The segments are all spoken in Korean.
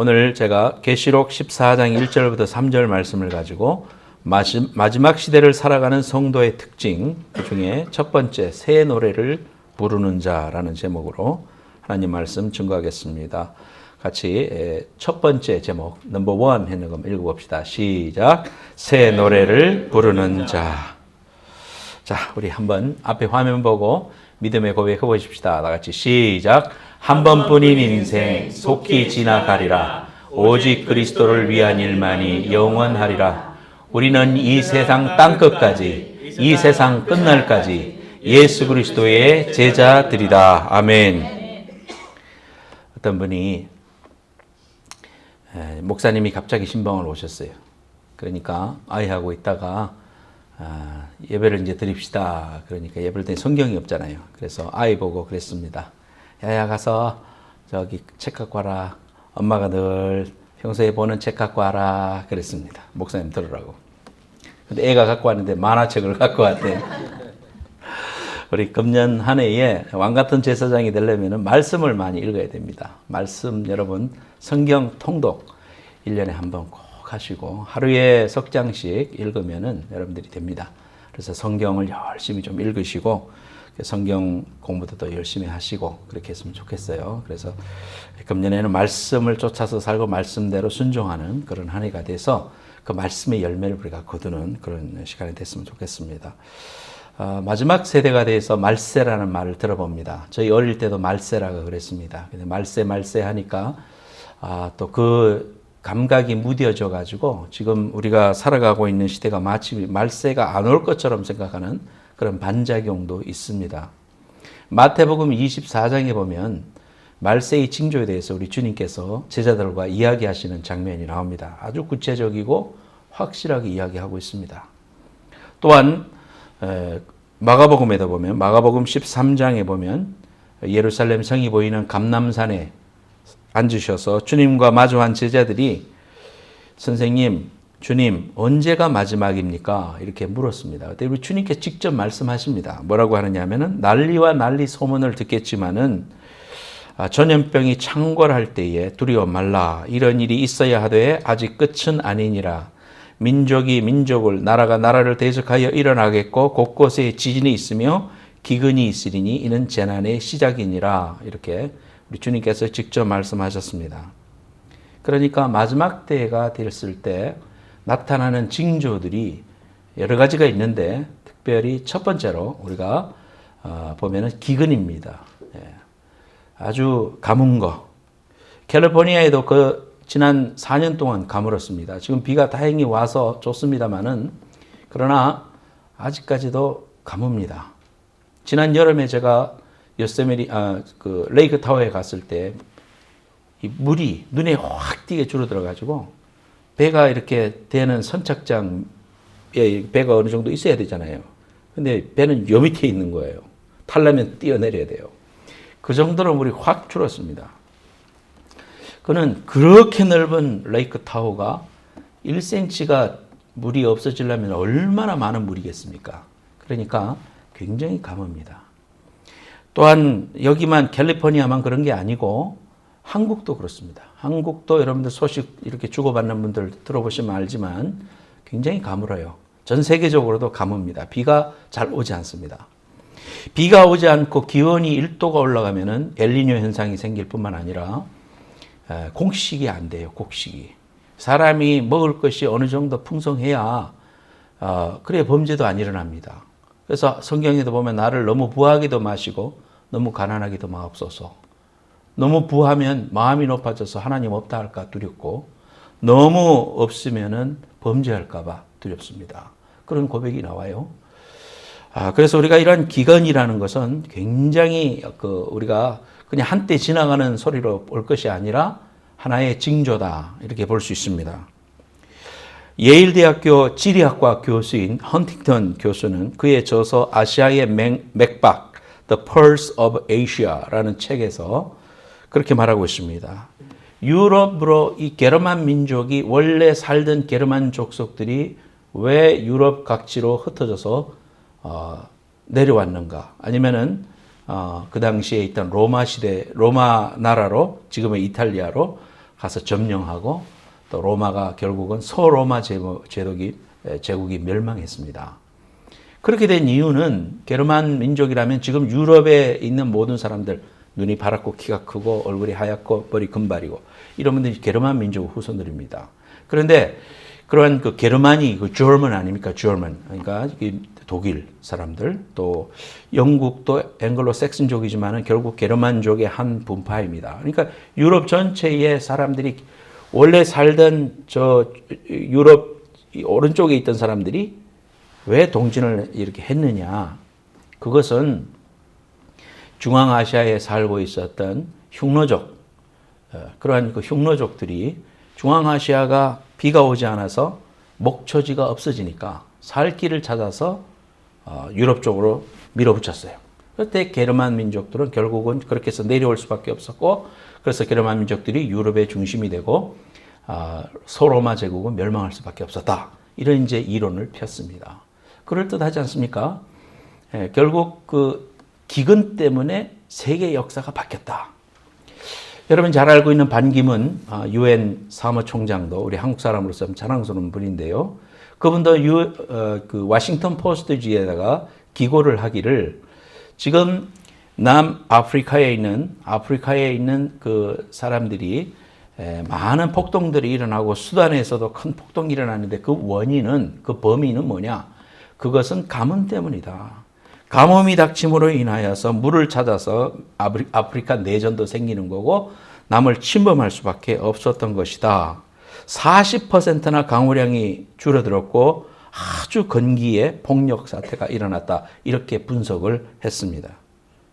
오늘 제가 계시록 14장 1절부터 3절 말씀을 가지고 마지막 시대를 살아가는 성도의 특징 그중에 첫 번째 새 노래를 부르는 자라는 제목으로 하나님 말씀 증거하겠습니다. 같이 첫 번째 제목 넘버 원 했는 거 읽어봅시다. 시작. 새 노래를 부르는 자. 자, 우리 한번 앞에 화면 보고 믿음의 고백해 보십시다. 다 같이 시작. 한 번뿐인 인생 속히 지나가리라. 오직 그리스도를 위한 일만이 영원하리라. 우리는 이 세상 땅끝까지, 이 세상 끝날까지 예수 그리스도의 제자들이다. 아멘. 어떤 분이 목사님이 갑자기 신방을 오셨어요. 그러니까 아이하고 있다가 예배를 이제 드립시다. 그러니까 예배를 때 성경이 없잖아요. 그래서 아이 보고 그랬습니다. 야야 가서 저기 책 갖고 와라. 엄마가 늘 평소에 보는 책 갖고 와라. 그랬습니다. 목사님 들으라고. 근데 애가 갖고 왔는데 만화책을 갖고 왔대. 우리 금년 한 해에 왕같은 제사장이 되려면 말씀을 많이 읽어야 됩니다. 말씀 여러분 성경 통독 1년에 한 번 꼭 하시고 하루에 석 장씩 읽으면 여러분들이 됩니다. 그래서 성경을 열심히 좀 읽으시고 성경 공부도 또 열심히 하시고 그렇게 했으면 좋겠어요. 그래서 금년에는 말씀을 쫓아서 살고 말씀대로 순종하는 그런 한 해가 돼서 그 말씀의 열매를 우리가 거두는 그런 시간이 됐으면 좋겠습니다. 마지막 세대가 돼서 말세라는 말을 들어봅니다. 저희 어릴 때도 말세라고 그랬습니다. 근데 말세 하니까 또 그 감각이 무뎌져 가지고 지금 우리가 살아가고 있는 시대가 마치 말세가 안 올 것처럼 생각하는 그런 반작용도 있습니다. 마태복음 24장에 보면 말세의 징조에 대해서 우리 주님께서 제자들과 이야기하시는 장면이 나옵니다. 아주 구체적이고 확실하게 이야기하고 있습니다. 또한 마가복음에도 보면 마가복음 13장에 보면 예루살렘 성이 보이는 감람산에 앉으셔서 주님과 마주한 제자들이 선생님, 주님 언제가 마지막입니까? 이렇게 물었습니다. 그때 우리 주님께 직접 말씀하십니다. 뭐라고 하느냐 하면은 난리와 난리 소문을 듣겠지만은 전염병이 창궐할 때에 두려워 말라. 이런 일이 있어야 하되 아직 끝은 아니니라. 민족이 민족을 나라가 나라를 대적하여 일어나겠고 곳곳에 지진이 있으며 기근이 있으리니 이는 재난의 시작이니라. 이렇게 우리 주님께서 직접 말씀하셨습니다. 그러니까 마지막 때가 됐을 때 나타나는 징조들이 여러 가지가 있는데 특별히 첫 번째로 우리가 보면은 기근입니다. 아주 가문 거. 캘리포니아에도 지난 4년 동안 가물었습니다. 지금 비가 다행히 와서 좋습니다만은 그러나 아직까지도 가뭅니다. 지난 여름에 제가 요세미리 그 레이크 타워에 갔을 때 이 물이 눈에 확 띄게 줄어들어 가지고 배가 이렇게 되는 선착장에 배가 어느 정도 있어야 되잖아요. 근데 배는 요 밑에 있는 거예요. 타려면 뛰어내려야 돼요. 그 정도로 물이 확 줄었습니다. 그는 그렇게 넓은 레이크 타워가 1cm가 물이 없어지려면 얼마나 많은 물이겠습니까? 그러니까 굉장히 가뭅니다. 또한 여기만 캘리포니아만 그런 게 아니고 한국도 그렇습니다. 한국도 여러분들 소식 이렇게 주고받는 분들 들어보시면 알지만 굉장히 가물어요. 전 세계적으로도 가뭅니다. 비가 잘 오지 않습니다. 비가 오지 않고 기온이 1도가 올라가면은 엘니뇨 현상이 생길 뿐만 아니라 곡식이 안 돼요. 곡식이. 사람이 먹을 것이 어느 정도 풍성해야 그래야 범죄도 안 일어납니다. 그래서 성경에도 보면 나를 너무 부하기도 마시고 너무 가난하기도 마옵소서. 너무 부하면 마음이 높아져서 하나님 없다 할까 두렵고 너무 없으면은 범죄할까 봐 두렵습니다. 그런 고백이 나와요. 그래서 우리가 이런 기근이라는 것은 굉장히 우리가 그냥 한때 지나가는 소리로 볼 것이 아니라 하나의 징조다 이렇게 볼 수 있습니다. 예일대학교 지리학과 교수인 헌팅턴 교수는 그의 저서 아시아의 맥박 The Pearls of Asia라는 책에서 그렇게 말하고 있습니다. 유럽으로 이 게르만 민족이 원래 살던 게르만 족속들이 왜 유럽 각지로 흩어져서 내려왔는가? 아니면은 그 당시에 있던 로마 시대, 로마 나라로 지금의 이탈리아로 가서 점령하고 또 로마가 결국은 소로마 제국이 멸망했습니다. 그렇게 된 이유는 게르만 민족이라면 지금 유럽에 있는 모든 사람들 눈이 파랗고 키가 크고 얼굴이 하얗고 머리 금발이고 이런 분들이 게르만 민족 후손들입니다. 그런데 그러한 그 게르만이 그 German 아닙니까? German. 그러니까 독일 사람들 또 영국도 앵글로 섹슨족이지만은 결국 게르만족의 한 분파입니다. 그러니까 유럽 전체의 사람들이 원래 살던 저 유럽 오른쪽에 있던 사람들이 왜 동진을 이렇게 했느냐? 그것은 중앙아시아에 살고 있었던 흉노족, 그러한 그 흉노족들이 중앙아시아가 비가 오지 않아서 목초지가 없어지니까 살 길을 찾아서 유럽 쪽으로 밀어붙였어요. 그때 게르만 민족들은 결국은 그렇게 해서 내려올 수밖에 없었고, 그래서 게르만 민족들이 유럽의 중심이 되고 소로마 제국은 멸망할 수밖에 없었다. 이런 이제 이론을 폈습니다. 그럴듯하지 않습니까? 결국 그 기근 때문에 세계 역사가 바뀌었다. 여러분 잘 알고 있는 반기문 UN 사무총장도 우리 한국 사람으로서 자랑스러운 분인데요. 그분도 그 워싱턴 포스트지에다가 기고를 하기를 지금 남아프리카에 있는 그 사람들이 많은 폭동들이 일어나고 수단에서도 큰 폭동이 일어나는데 그 원인은 그 범인은 뭐냐? 그것은 가뭄 때문이다. 가뭄이 닥침으로 인하여서 물을 찾아서 아프리카 내전도 생기는 거고 남을 침범할 수밖에 없었던 것이다. 40%나 강우량이 줄어들었고 아주 건기에 폭력 사태가 일어났다. 이렇게 분석을 했습니다.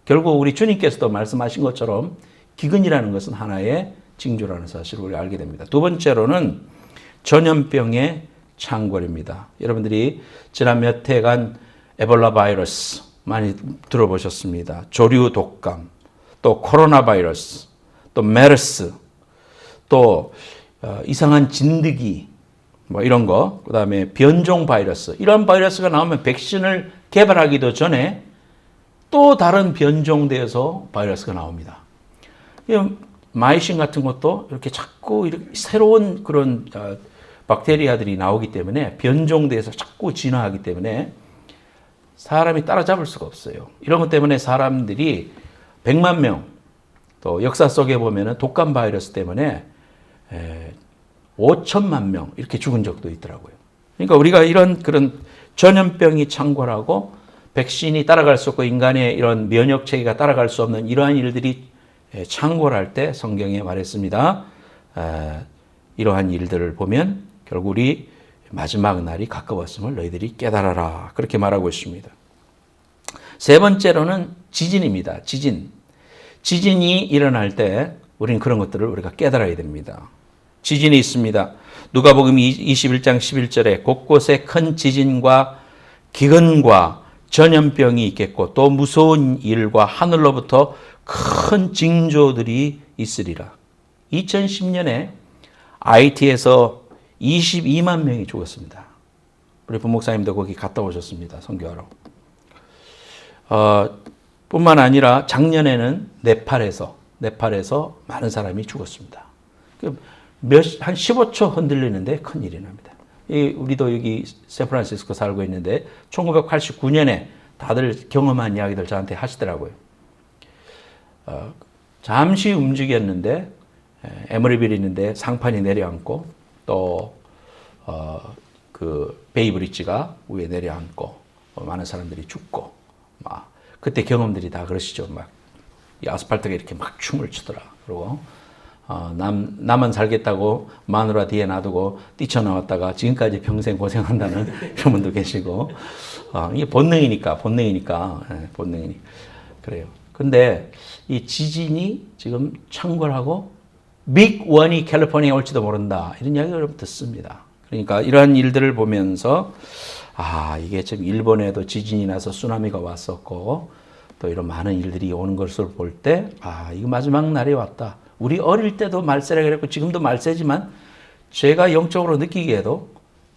결국 우리 주님께서도 말씀하신 것처럼 기근이라는 것은 하나의 징조라는 사실을 우리가 알게 됩니다. 두 번째로는 전염병의 창궐입니다. 여러분들이 지난 몇 해간 에볼라 바이러스 많이 들어보셨습니다. 조류 독감, 또 코로나 바이러스, 또 메르스, 또 이상한 진드기, 뭐 이런 거, 그 다음에 변종 바이러스. 이런 바이러스가 나오면 백신을 개발하기도 전에 또 다른 변종되어서 바이러스가 나옵니다. 마이신 같은 것도 이렇게 자꾸 이렇게 새로운 그런 박테리아들이 나오기 때문에 변종돼서 자꾸 진화하기 때문에 사람이 따라잡을 수가 없어요. 이런 것 때문에 사람들이 100만 명, 또 역사 속에 보면은 독감 바이러스 때문에 5천만 명 이렇게 죽은 적도 있더라고요. 그러니까 우리가 이런 그런 전염병이 창궐하고 백신이 따라갈 수 없고 인간의 이런 면역 체계가 따라갈 수 없는 이러한 일들이 창궐할 때 성경에 말했습니다. 이러한 일들을 보면 결국 우리 마지막 날이 가까웠음을 너희들이 깨달아라. 그렇게 말하고 있습니다. 세 번째로는 지진입니다. 지진이 일어날 때 우리는 그런 것들을 우리가 깨달아야 됩니다. 지진이 있습니다. 누가복음 21장 11절에 곳곳에 큰 지진과 기근과 전염병이 있겠고 또 무서운 일과 하늘로부터 큰 징조들이 있으리라. 2010년에 IT에서 22만 명이 죽었습니다. 우리 부목사님도 거기 갔다 오셨습니다. 선교하러. 뿐만 아니라 작년에는 네팔에서 많은 사람이 죽었습니다. 한 15초 흔들리는데 큰일이 납니다. 우리도 여기 샌프란시스코 살고 있는데 1989년에 다들 경험한 이야기들 저한테 하시더라고요. 잠시 움직였는데 에머리빌 있는데 상판이 내려앉고 또 그 베이브리지가 위에 내려앉고 많은 사람들이 죽고 막 그때 경험들이 다 그러시죠. 막 이 아스팔트가 이렇게 막 춤을 추더라. 그리고 나만 살겠다고 마누라 뒤에 놔두고 뛰쳐나왔다가 지금까지 평생 고생한다는 이런 분도 계시고 이게 본능이니까 그래요. 근데 이 지진이 지금 창궐하고 빅 원이 캘리포니아에 올지도 모른다. 이런 이야기를 여러분 듣습니다. 그러니까 이러한 일들을 보면서 이게 지금 일본에도 지진이 나서 쓰나미가 왔었고 또 이런 많은 일들이 오는 것을 볼 때 이거 마지막 날이 왔다. 우리 어릴 때도 말세라 그랬고 지금도 말세지만 제가 영적으로 느끼기에도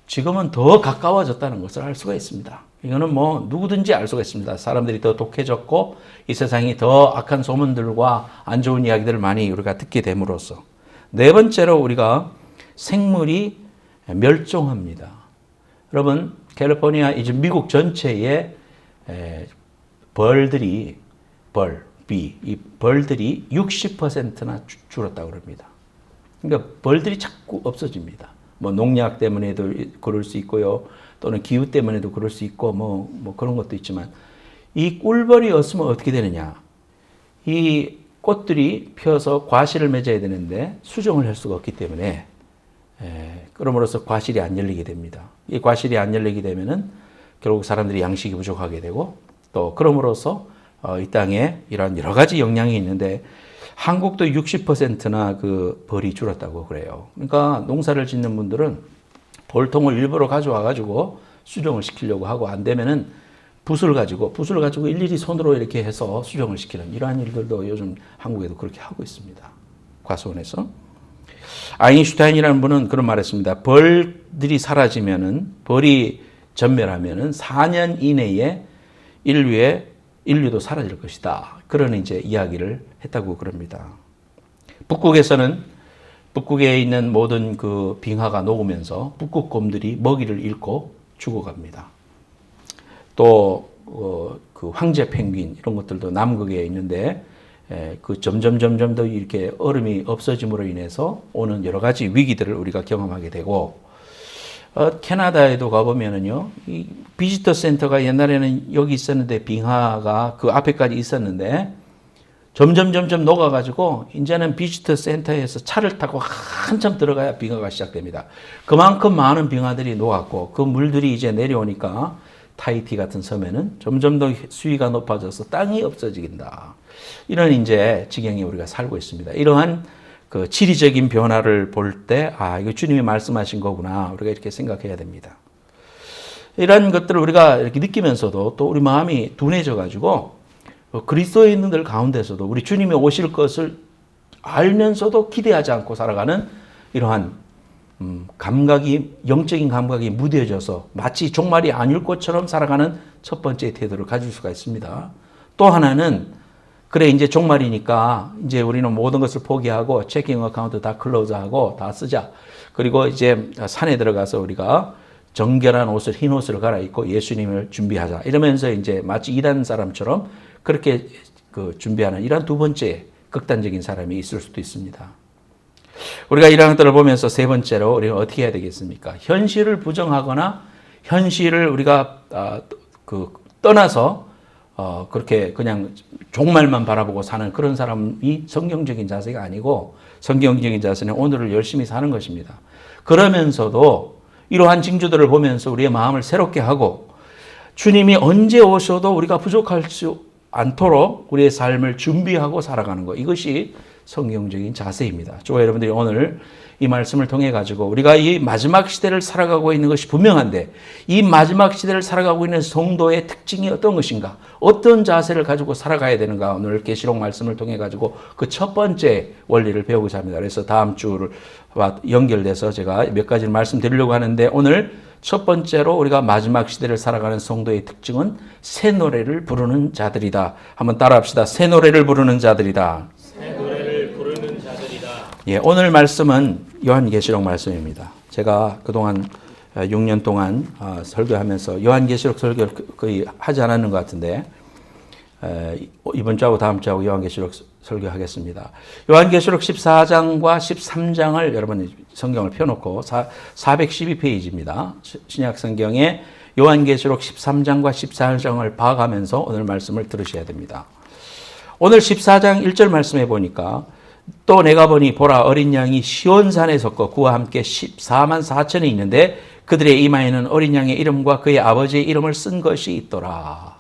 지금은 더 가까워졌다는 것을 알 수가 있습니다. 이거는 뭐 누구든지 알 수가 있습니다. 사람들이 더 독해졌고 이 세상이 더 악한 소문들과 안 좋은 이야기들을 많이 우리가 듣게 됨으로써 네 번째로 우리가 생물이 멸종합니다. 여러분, 캘리포니아 이제 미국 전체에 벌들이 이 벌들이 60%나 줄었다고 합니다. 그러니까 벌들이 자꾸 없어집니다. 뭐 농약 때문에도 그럴 수 있고요. 또는 기후 때문에도 그럴 수 있고 뭐 그런 것도 있지만 이 꿀벌이 없으면 어떻게 되느냐? 이 꽃들이 펴서 과실을 맺어야 되는데 수정을 할 수가 없기 때문에 그럼으로써 과실이 안 열리게 됩니다. 이 과실이 안 열리게 되면은 결국 사람들이 양식이 부족하게 되고 또 그럼으로써 이 땅에 이런 여러 가지 영향이 있는데 한국도 60%나 그 벌이 줄었다고 그래요. 그러니까 농사를 짓는 분들은 벌통을 일부러 가져와 가지고 수정을 시키려고 하고 안 되면은 붓을 가지고 일일이 손으로 이렇게 해서 수정을 시키는 이러한 일들도 요즘 한국에도 그렇게 하고 있습니다. 과수원에서. 아인슈타인이라는 분은 그런 말을 했습니다. 벌들이 사라지면은 벌이 전멸하면은 4년 이내에 인류도 사라질 것이다. 그런 이제 이야기를 했다고 그럽니다. 북극에 있는 모든 그 빙하가 녹으면서 북극곰들이 먹이를 잃고 죽어갑니다. 또 그 황제 펭귄 이런 것들도 남극에 있는데 그 점점 더 이렇게 얼음이 없어짐으로 인해서 오는 여러 가지 위기들을 우리가 경험하게 되고 캐나다에도 가보면은요, 이 비지터 센터가 옛날에는 여기 있었는데 빙하가 그 앞에까지 있었는데 점점 녹아가지고 이제는 비지터 센터에서 차를 타고 한참 들어가야 빙하가 시작됩니다. 그만큼 많은 빙하들이 녹았고 그 물들이 이제 내려오니까 타히티 같은 섬에는 점점 더 수위가 높아져서 땅이 없어진다. 이런 이제 지경에 우리가 살고 있습니다. 이러한 그 지리적인 변화를 볼 때, 이거 주님이 말씀하신 거구나. 우리가 이렇게 생각해야 됩니다. 이런 것들을 우리가 이렇게 느끼면서도 또 우리 마음이 둔해져 가지고 그리스도인들 가운데서도 우리 주님이 오실 것을 알면서도 기대하지 않고 살아가는 이러한 영적인 감각이 무뎌져서 마치 종말이 아닐 것처럼 살아가는 첫 번째 태도를 가질 수가 있습니다. 또 하나는 그래 이제 종말이니까 이제 우리는 모든 것을 포기하고 체킹 어카운트 다 클로즈하고 다 쓰자. 그리고 이제 산에 들어가서 우리가 정결한 옷을 흰 옷을 갈아입고 예수님을 준비하자. 이러면서 이제 마치 이단 사람처럼 그렇게 그 준비하는 이런 두 번째 극단적인 사람이 있을 수도 있습니다. 우리가 이런 것들을 보면서 세 번째로 우리가 어떻게 해야 되겠습니까? 현실을 부정하거나 현실을 우리가 떠나서 그렇게 그냥 종말만 바라보고 사는 그런 사람이 성경적인 자세가 아니고 성경적인 자세는 오늘을 열심히 사는 것입니다. 그러면서도 이러한 징조들을 보면서 우리의 마음을 새롭게 하고 주님이 언제 오셔도 우리가 부족할 수 않도록 우리의 삶을 준비하고 살아가는 것. 이것이 성경적인 자세입니다. 저와 여러분들이 오늘 이 말씀을 통해 가지고 우리가 이 마지막 시대를 살아가고 있는 것이 분명한데 이 마지막 시대를 살아가고 있는 성도의 특징이 어떤 것인가? 어떤 자세를 가지고 살아가야 되는가? 오늘 계시록 말씀을 통해 가지고 그 첫 번째 원리를 배우고자 합니다. 그래서 다음 주와 연결돼서 제가 몇 가지를 말씀드리려고 하는데 오늘 첫 번째로 우리가 마지막 시대를 살아가는 성도의 특징은 새 노래를 부르는 자들이다. 한번 따라합시다. 새 노래를 부르는 자들이다. 예, 오늘 말씀은 요한계시록 말씀입니다. 제가 그동안 6년 동안 설교하면서 요한계시록 설교를 거의 하지 않았는 것 같은데 이번 주하고 다음 주하고 요한계시록 설교하겠습니다. 요한계시록 14장과 13장을 여러분 성경을 펴놓고 412페이지입니다. 신약 성경에 요한계시록 13장과 14장을 봐가면서 오늘 말씀을 들으셔야 됩니다. 오늘 14장 1절 말씀해 보니까 또 내가 보니 보라 어린 양이 시온산에 섰고 그와 함께 14만 4천이 있는데 그들의 이마에는 어린 양의 이름과 그의 아버지의 이름을 쓴 것이 있더라.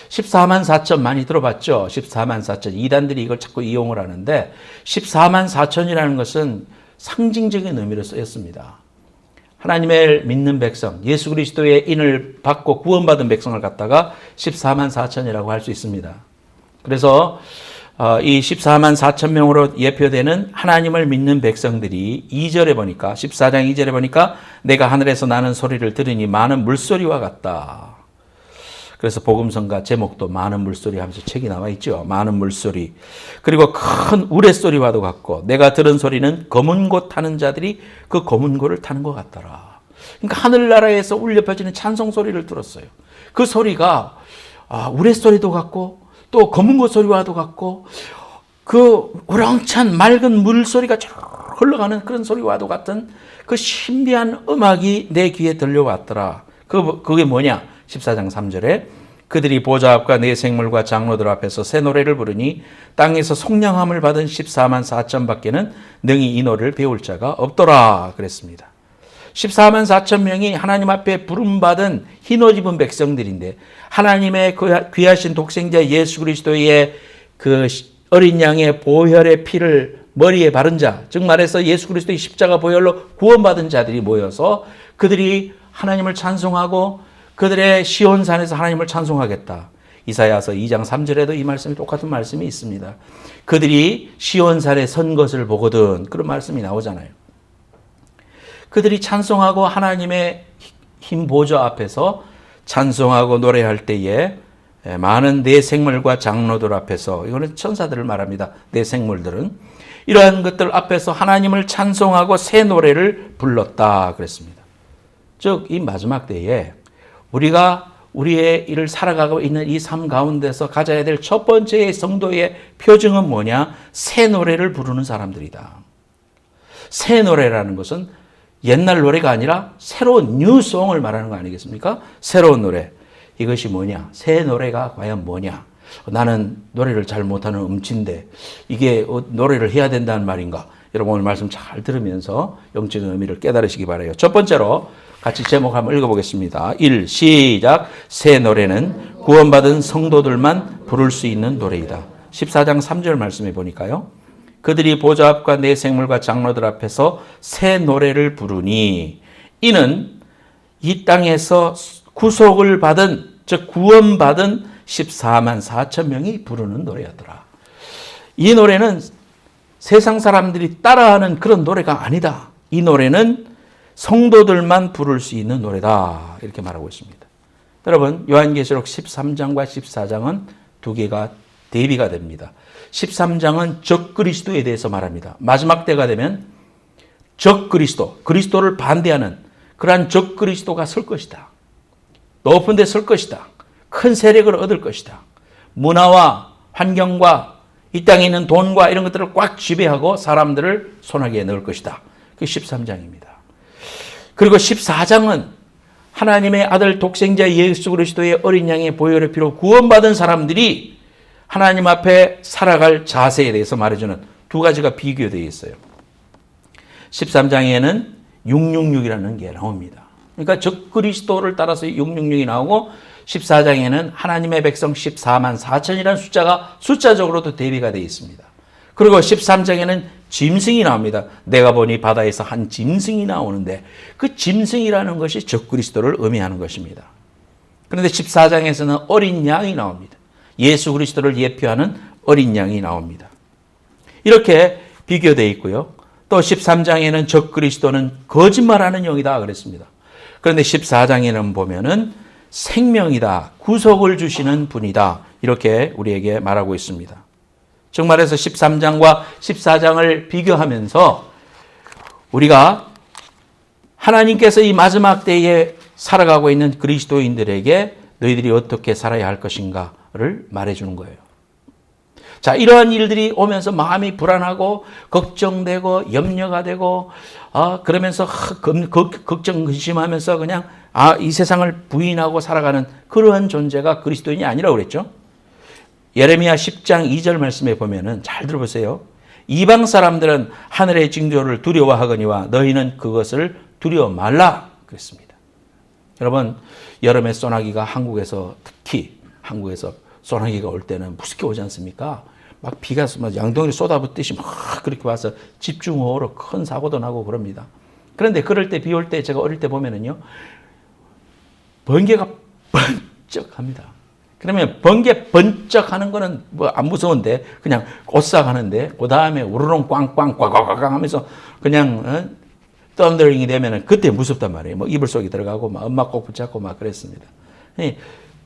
14만 4천 많이 들어봤죠? 14만 4천. 이단들이 이걸 자꾸 이용을 하는데 14만 4천이라는 것은 상징적인 의미로 쓰였습니다. 하나님을 믿는 백성, 예수 그리스도의 인을 받고 구원받은 백성을 갖다가 14만 4천이라고 할 수 있습니다. 그래서 이 14만 4천 명으로 예표되는 하나님을 믿는 백성들이 2절에 보니까 14장 2절에 보니까 내가 하늘에서 나는 소리를 들으니 많은 물소리와 같다. 그래서 복음성가 제목도 많은 물소리 하면서 책이 나와 있죠. 많은 물소리. 그리고 큰 우레소리와도 같고 내가 들은 소리는 검은 고 타는 자들이 그 검은 고를 타는 것 같더라. 그러니까 하늘나라에서 울려 퍼지는 찬송 소리를 들었어요. 그 소리가 우레소리도 같고 또 검은 고 소리와도 같고 그 우렁찬 맑은 물소리가 쭉 흘러가는 그런 소리와도 같은 그 신비한 음악이 내 귀에 들려왔더라. 그게 뭐냐? 14장 3절에 그들이 보좌 앞과 네 생물과 장로들 앞에서 새 노래를 부르니 땅에서 속량함을 받은 14만 4천 밖에는 능히 이 노래를 배울 자가 없더라 그랬습니다. 14만 4천 명이 하나님 앞에 부름받은 흰옷 입은 백성들인데 하나님의 귀하신 독생자 예수 그리스도의 그 어린 양의 보혈의 피를 머리에 바른 자, 즉 말해서 예수 그리스도의 십자가 보혈로 구원받은 자들이 모여서 그들이 하나님을 찬송하고 그들의 시온산에서 하나님을 찬송하겠다. 이사야서 2장 3절에도 이 말씀이 똑같은 말씀이 있습니다. 그들이 시온산에 선 것을 보거든 그런 말씀이 나오잖아요. 그들이 찬송하고 하나님의 흰 보좌 앞에서 찬송하고 노래할 때에 많은 내 생물과 장로들 앞에서, 이거는 천사들을 말합니다. 내 생물들은 이러한 것들 앞에서 하나님을 찬송하고 새 노래를 불렀다 그랬습니다. 즉 이 마지막 때에 우리가 우리의 일을 살아가고 있는 이 삶 가운데서 가져야 될 첫 번째의 성도의 표징은 뭐냐? 새 노래를 부르는 사람들이다. 새 노래라는 것은 옛날 노래가 아니라 새로운 뉴송을 말하는 거 아니겠습니까? 새로운 노래. 이것이 뭐냐? 새 노래가 과연 뭐냐? 나는 노래를 잘 못하는 음치인데 이게 노래를 해야 된다는 말인가? 여러분 오늘 말씀 잘 들으면서 영적인 의미를 깨달으시기 바라요. 첫 번째로 같이 제목 한번 읽어보겠습니다. 1. 시작. 새 노래는 구원받은 성도들만 부를 수 있는 노래이다. 14장 3절 말씀해 보니까요. 그들이 보좌 앞과 내 생물과 장로들 앞에서 새 노래를 부르니 이는 이 땅에서 구속을 받은, 즉 구원받은 14만 4천 명이 부르는 노래였더라. 이 노래는 세상 사람들이 따라하는 그런 노래가 아니다. 이 노래는 성도들만 부를 수 있는 노래다. 이렇게 말하고 있습니다. 여러분 요한계시록 13장과 14장은 두 개가 대비가 됩니다. 13장은 적그리스도에 대해서 말합니다. 마지막 때가 되면 적그리스도, 그리스도를 반대하는 그러한 적그리스도가 설 것이다. 높은 데 설 것이다. 큰 세력을 얻을 것이다. 문화와 환경과 이 땅에 있는 돈과 이런 것들을 꽉 지배하고 사람들을 손아귀에 넣을 것이다. 그게 13장입니다. 그리고 14장은 하나님의 아들 독생자 예수 그리스도의 어린 양의 보혈의 피로 구원받은 사람들이 하나님 앞에 살아갈 자세에 대해서 말해주는 두 가지가 비교되어 있어요. 13장에는 666이라는 게 나옵니다. 그러니까 적그리스도를 따라서 666이 나오고 14장에는 하나님의 백성 14만 4천이라는 숫자가 숫자적으로도 대비가 되어 있습니다. 그리고 13장에는 짐승이 나옵니다. 내가 보니 바다에서 한 짐승이 나오는데 그 짐승이라는 것이 적그리스도를 의미하는 것입니다. 그런데 14장에서는 어린 양이 나옵니다. 예수 그리스도를 예표하는 어린 양이 나옵니다. 이렇게 비교되어 있고요. 또 13장에는 적그리스도는 거짓말하는 영이다 그랬습니다. 그런데 14장에는 보면은 생명이다, 구속을 주시는 분이다 이렇게 우리에게 말하고 있습니다. 즉 말해서 13장과 14장을 비교하면서 우리가 하나님께서 이 마지막 때에 살아가고 있는 그리스도인들에게 너희들이 어떻게 살아야 할 것인가를 말해주는 거예요. 자, 이러한 일들이 오면서 마음이 불안하고 걱정되고 염려가 되고 그러면서 걱정 근심하면서 그냥 이 세상을 부인하고 살아가는 그러한 존재가 그리스도인이 아니라고 그랬죠. 예레미야 10장 2절 말씀에 보면은 잘 들어보세요. 이방 사람들은 하늘의 징조를 두려워하거니와 너희는 그것을 두려워 말라 그랬습니다. 여러분 여름에 소나기가 한국에서 특히 한국에서 소나기가 올 때는 무섭게 오지 않습니까? 막 비가 양동이를 쏟아붓듯이 막 그렇게 와서 집중호우로 큰 사고도 나고 그럽니다. 그런데 그럴 때 비 올 때 제가 어릴 때 보면은요 번개가 번쩍합니다. 그러면 번개 번쩍하는 거는 뭐 안 무서운데 그냥 오싹하는데 그 다음에 우르릉 꽝꽝 꽝꽝꽝 하면서 그냥 썬더링이 되면은 그때 무섭단 말이에요. 뭐 이불 속에 들어가고 막 엄마 꼭 붙잡고 막 그랬습니다.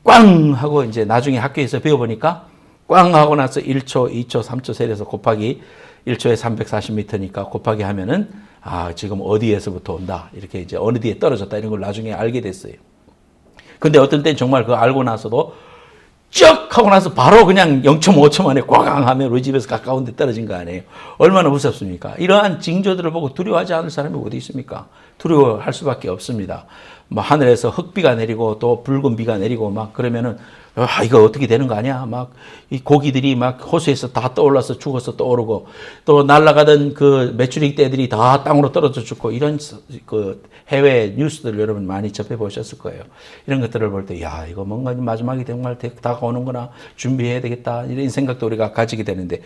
꽝 하고 이제 나중에 학교에서 배워보니까 꽝 하고 나서 1초, 2초, 3초 세려서 곱하기 1초에 340m니까 곱하기 하면은 지금 어디에서부터 온다. 이렇게 이제 어느 뒤에 떨어졌다. 이런 걸 나중에 알게 됐어요. 근데 어떤 때는 정말 그거 알고 나서도 쩍 하고 나서 바로 그냥 0.5초 만에 꽝 하면 우리 집에서 가까운 데 떨어진 거 아니에요. 얼마나 무섭습니까? 이러한 징조들을 보고 두려워하지 않을 사람이 어디 있습니까? 두려워할 수밖에 없습니다. 뭐 하늘에서 흙비가 내리고 또 붉은 비가 내리고 막 그러면은 이거 어떻게 되는 거 아니야? 막 이 고기들이 막 호수에서 다 떠올라서 죽어서 떠오르고 또 날아가던 그 메추리 떼들이 다 땅으로 떨어져 죽고 이런 그 해외 뉴스들 여러분 많이 접해 보셨을 거예요. 이런 것들을 볼 때 이거 뭔가 마지막이 정말 다가오는구나 준비해야 되겠다 이런 생각도 우리가 가지게 되는데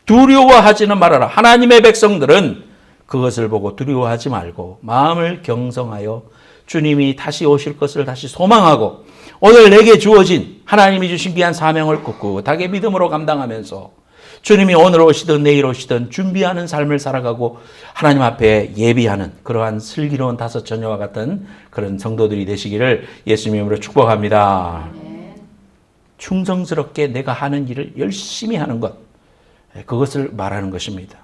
두려워하지는 말아라. 하나님의 백성들은 그것을 보고 두려워하지 말고 마음을 경성하여 주님이 다시 오실 것을 다시 소망하고 오늘 내게 주어진 하나님이 주신 귀한 사명을 꿋꿋하게 믿음으로 감당하면서 주님이 오늘 오시든 내일 오시든 준비하는 삶을 살아가고 하나님 앞에 예비하는 그러한 슬기로운 다섯 처녀와 같은 그런 성도들이 되시기를 예수님의 이름으로 축복합니다. 충성스럽게 내가 하는 일을 열심히 하는 것, 그것을 말하는 것입니다.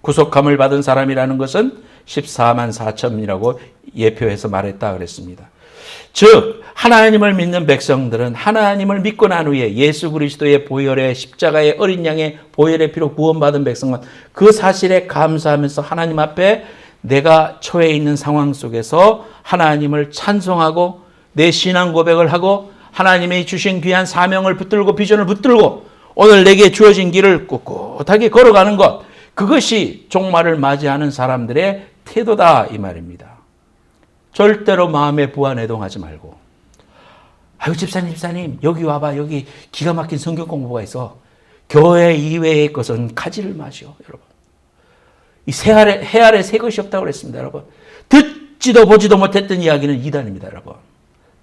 구속함을 받은 사람이라는 것은 14만 4천이라고 예표해서 말했다 그랬습니다. 즉 하나님을 믿는 백성들은 하나님을 믿고 난 후에 예수 그리스도의 보혈의 십자가의 어린 양의 보혈의 피로 구원받은 백성은 그 사실에 감사하면서 하나님 앞에 내가 처해 있는 상황 속에서 하나님을 찬송하고 내 신앙 고백을 하고 하나님이 주신 귀한 사명을 붙들고 비전을 붙들고 오늘 내게 주어진 길을 꿋꿋하게 걸어가는 것, 그것이 종말을 맞이하는 사람들의 태도다 이 말입니다. 절대로 마음에 부안해동하지 말고 집사님 여기 와봐. 여기 기가 막힌 성경 공부가 있어. 교회 이외의 것은 가지를 마시오. 여러분, 이 해 아래 새 것이 없다고 그랬습니다. 여러분, 듣지도 보지도 못했던 이야기는 이단입니다. 여러분,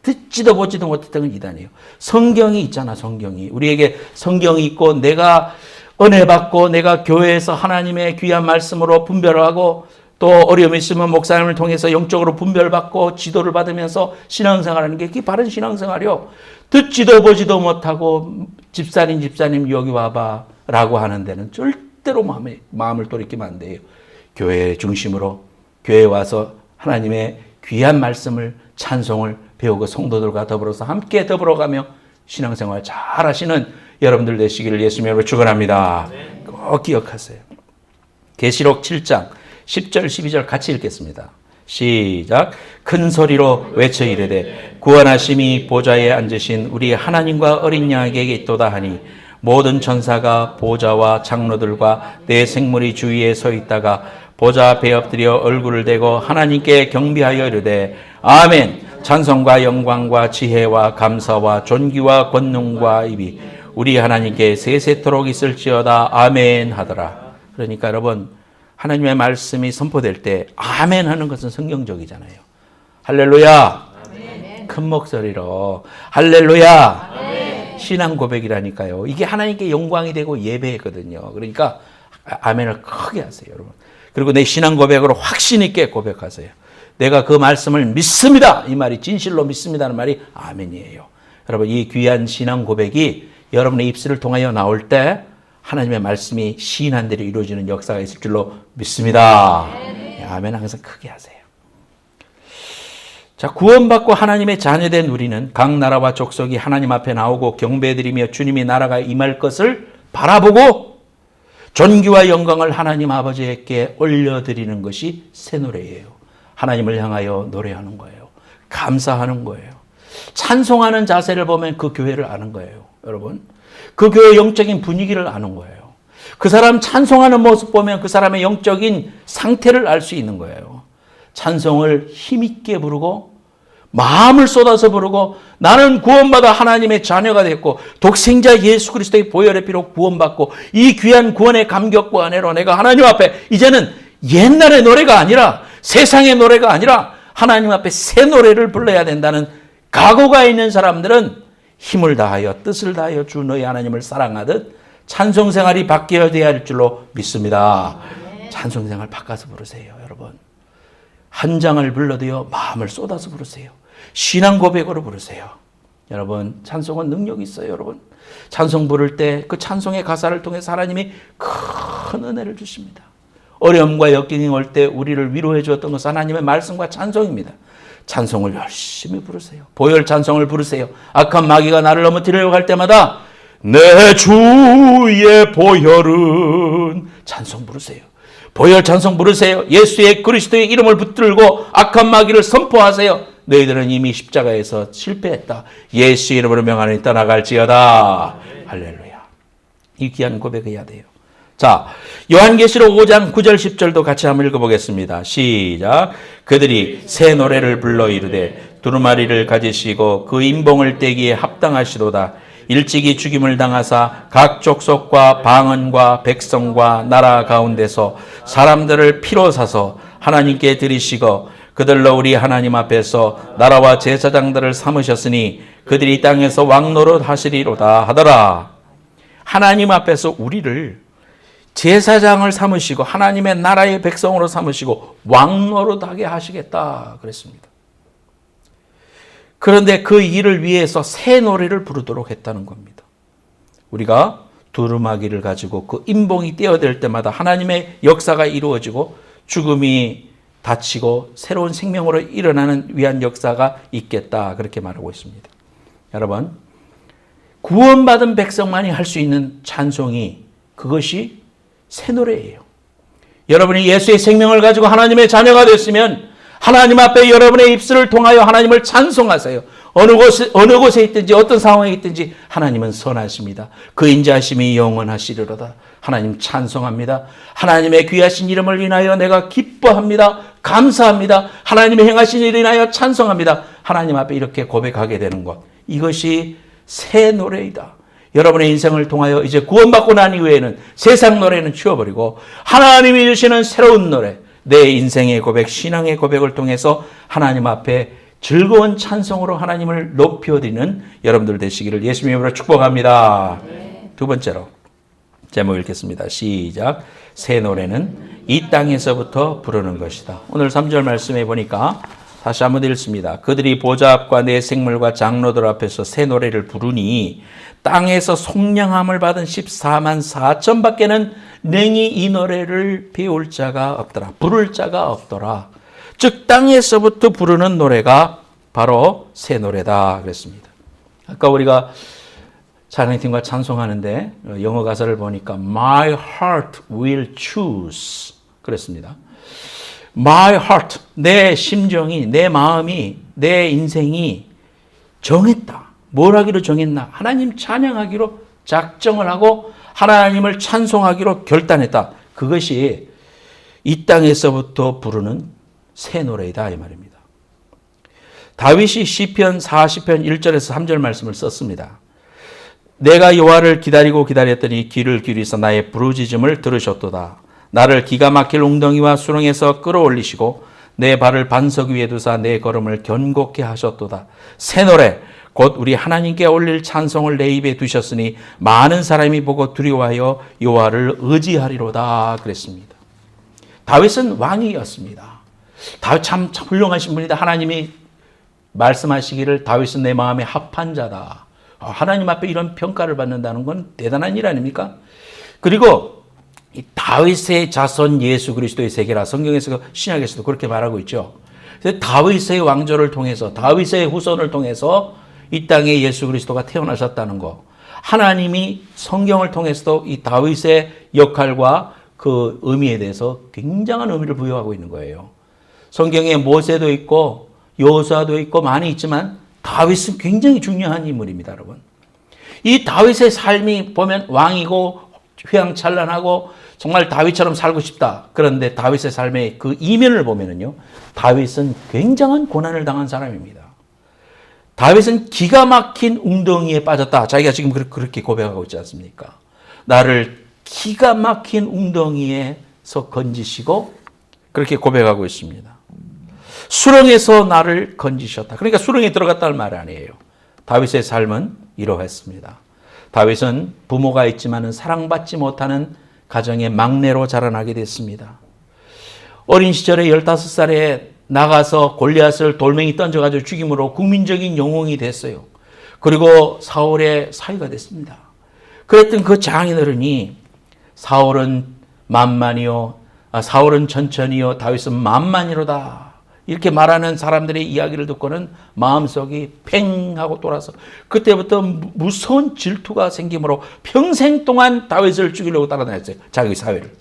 듣지도 보지도 못했던 건 이단이에요. 성경이 있잖아. 성경이 우리에게 성경이 있고 내가 은혜 받고 내가 교회에서 하나님의 귀한 말씀으로 분별하고 또 어려움이 있으면 목사님을 통해서 영적으로 분별받고 지도를 받으면서 신앙생활하는 게 그게 바른 신앙생활이요. 듣지도 보지도 못하고 집사님 여기 와봐 라고 하는 데는 절대로 마음을 돌이키면 안 돼요. 교회 중심으로 교회에 와서 하나님의 귀한 말씀을 찬송을 배우고 성도들과 더불어서 함께 더불어가며 신앙생활 잘 하시는 여러분들 되시기를 예수님으로 축원합니다. 꼭 기억하세요. 계시록 7장 10절 12절 같이 읽겠습니다. 시작. 큰 소리로 외쳐 이르되 구원하심이 보좌에 앉으신 우리 하나님과 어린 양에게 있도다 하니 모든 천사가 보좌와 장로들과 내 생물이 주위에 서 있다가 보좌 앞에 엎드려 얼굴을 대고 하나님께 경배하여 이르되 아멘. 찬송과 영광과 지혜와 감사와 존귀와 권능과 입이 우리 하나님께 세세토록 있을지어다 아멘 하더라. 그러니까 여러분, 하나님의 말씀이 선포될 때 아멘 하는 것은 성경적이잖아요. 할렐루야. 아멘. 큰 목소리로 할렐루야. 아멘. 신앙 고백이라니까요. 이게 하나님께 영광이 되고 예배거든요. 그러니까 아멘을 크게 하세요, 여러분. 그리고 내 신앙 고백으로 확신 있게 고백하세요. 내가 그 말씀을 믿습니다. 이 말이 진실로 믿습니다는 말이 아멘이에요. 여러분, 이 귀한 신앙 고백이 여러분의 입술을 통하여 나올 때 하나님의 말씀이 시인한 대로 이루어지는 역사가 있을 줄로 믿습니다. 네, 아멘 항상 크게 하세요. 자, 구원받고 하나님의 자녀된 우리는 각 나라와 족속이 하나님 앞에 나오고 경배드리며 주님의 나라가 임할 것을 바라보고 존귀와 영광을 하나님 아버지께 올려드리는 것이 새 노래예요. 하나님을 향하여 노래하는 거예요. 감사하는 거예요. 찬송하는 자세를 보면 그 교회를 아는 거예요. 여러분, 그 교회의 영적인 분위기를 아는 거예요. 그 사람 찬송하는 모습 보면 그 사람의 영적인 상태를 알 수 있는 거예요. 찬송을 힘있게 부르고 마음을 쏟아서 부르고 나는 구원받아 하나님의 자녀가 됐고 독생자 예수 그리스도의 보혈의 피로 구원받고 이 귀한 구원의 감격과 은혜로 내가 하나님 앞에 이제는 옛날의 노래가 아니라 세상의 노래가 아니라 하나님 앞에 새 노래를 불러야 된다는 각오가 있는 사람들은 힘을 다하여 뜻을 다하여 주 너희 하나님을 사랑하듯 찬송생활이 바뀌어야 할 줄로 믿습니다. 찬송생활 바꿔서 부르세요. 여러분, 한 장을 불러도요 마음을 쏟아서 부르세요. 신앙 고백으로 부르세요. 여러분, 찬송은 능력이 있어요, 여러분. 찬송 부를 때 그 찬송의 가사를 통해서 하나님이 큰 은혜를 주십니다. 어려움과 역경이 올 때 우리를 위로해 주었던 것은 하나님의 말씀과 찬송입니다. 찬송을 열심히 부르세요. 보혈 찬송을 부르세요. 악한 마귀가 나를 넘어뜨리려고 할 때마다 내 주의 보혈은 찬송 부르세요. 보혈 찬송 부르세요. 예수의 그리스도의 이름을 붙들고 악한 마귀를 선포하세요. 너희들은 이미 십자가에서 실패했다. 예수 이름으로 명하니 떠나갈지어다. 할렐루야. 이 귀한 고백해야 돼요. 자, 요한계시록 5장 9절 10절도 같이 한번 읽어보겠습니다. 시작. 그들이 새 노래를 불러 이르되 두루마리를 가지시고 그 인봉을 떼기에 합당하시도다. 일찍이 죽임을 당하사 각 족속과 방언과 백성과 나라 가운데서 사람들을 피로 사서 하나님께 드리시고 그들로 우리 하나님 앞에서 나라와 제사장들을 삼으셨으니 그들이 땅에서 왕노릇 하시리로다 하더라. 하나님 앞에서 우리를 제사장을 삼으시고 하나님의 나라의 백성으로 삼으시고 왕노릇하게 하시겠다 그랬습니다. 그런데 그 일을 위해서 새 노래를 부르도록 했다는 겁니다. 우리가 두루마기를 가지고 그 인봉이 떼어될 때마다 하나님의 역사가 이루어지고 죽음이 닫히고 새로운 생명으로 일어나는 위한 역사가 있겠다 그렇게 말하고 있습니다. 여러분, 구원받은 백성만이 할 수 있는 찬송이 그것이 새 노래예요. 여러분이 예수의 생명을 가지고 하나님의 자녀가 됐으면 하나님 앞에 여러분의 입술을 통하여 하나님을 찬송하세요. 어느 곳에 있든지 어떤 상황에 있든지 하나님은 선하십니다. 그 인자하심이 영원하시리로다. 하나님 찬송합니다. 하나님의 귀하신 이름을 인하여 내가 기뻐합니다. 감사합니다. 하나님의 행하신 일을 인하여 찬송합니다. 하나님 앞에 이렇게 고백하게 되는 것. 이것이 새 노래이다. 여러분의 인생을 통하여 이제 구원받고 난 이후에는 세상 노래는 치워버리고 하나님이 주시는 새로운 노래, 내 인생의 고백, 신앙의 고백을 통해서 하나님 앞에 즐거운 찬송으로 하나님을 높여드리는 여러분들 되시기를 예수님의 이름으로 축복합니다. 네. 두 번째로 제목 읽겠습니다. 시작. 새 노래는 이 땅에서부터 부르는 것이다. 오늘 3절 말씀에 보니까 다시 한번 읽습니다. 그들이 보좌 앞과 내 생물과 장로들 앞에서 새 노래를 부르니 땅에서 속량함을 받은 14만 4천 밖에는 능히 이 노래를 배울 자가 없더라. 부를 자가 없더라. 즉 땅에서부터 부르는 노래가 바로 새 노래다 그랬습니다. 아까 우리가 찬양팀과 찬송하는데 영어 가사를 보니까 My heart will choose 그랬습니다. My heart, 내 심정이, 내 마음이, 내 인생이 정했다. 뭘 하기로 정했나? 하나님 찬양하기로 작정을 하고 하나님을 찬송하기로 결단했다. 그것이 이 땅에서부터 부르는 새 노래이다 이 말입니다. 다윗이 시편 40편 1절에서 3절 말씀을 썼습니다. 내가 여호와를 기다리고 기다렸더니 귀를 기울이서 나의 부르짖음을 들으셨도다. 나를 기가 막힐 웅덩이와 수렁에서 끌어올리시고 내 발을 반석 위에 두사 내 걸음을 견고케 하셨도다. 새 노래 곧 우리 하나님께 올릴 찬송을 내 입에 두셨으니 많은 사람이 보고 두려워하여 여호와를 의지하리로다 그랬습니다. 다윗은 왕이었습니다. 다윗 참 훌륭하신 분이다. 하나님이 말씀하시기를 다윗은 내 마음에 합한 자다. 하나님 앞에 이런 평가를 받는다는 건 대단한 일 아닙니까? 그리고 이 다윗의 자손 예수 그리스도의 세계라 성경에서 신약에서도 그렇게 말하고 있죠. 그래서 다윗의 왕조를 통해서 다윗의 후손을 통해서 이 땅에 예수 그리스도가 태어나셨다는 거. 하나님이 성경을 통해서도 이 다윗의 역할과 그 의미에 대해서 굉장한 의미를 부여하고 있는 거예요. 성경에 모세도 있고 여호수아도 있고 많이 있지만 다윗은 굉장히 중요한 인물입니다, 여러분. 이 다윗의 삶이 보면 왕이고 휘황찬란하고 정말 다윗처럼 살고 싶다. 그런데 다윗의 삶의 그 이면을 보면은요, 다윗은 굉장한 고난을 당한 사람입니다. 다윗은 기가 막힌 웅덩이에 빠졌다. 자기가 지금 그렇게 고백하고 있지 않습니까? 나를 기가 막힌 웅덩이에서 건지시고 그렇게 고백하고 있습니다. 수렁에서 나를 건지셨다. 그러니까 수렁에 들어갔다는 말 아니에요. 다윗의 삶은 이러했습니다. 다윗은 부모가 있지만 사랑받지 못하는 가정의 막내로 자라나게 됐습니다. 어린 시절에 15살에 나가서 골리앗을 돌멩이 던져가지고 죽임으로 국민적인 영웅이 됐어요. 그리고 사울의 사위가 됐습니다. 그랬던 그 장인어른이 사울은 천천히요 다윗은 만만이로다 이렇게 말하는 사람들의 이야기를 듣고는 마음속이 팽 하고 돌아서 그때부터 무서운 질투가 생기므로 평생 동안 다윗을 죽이려고 따라다녔어요. 자기 사위를.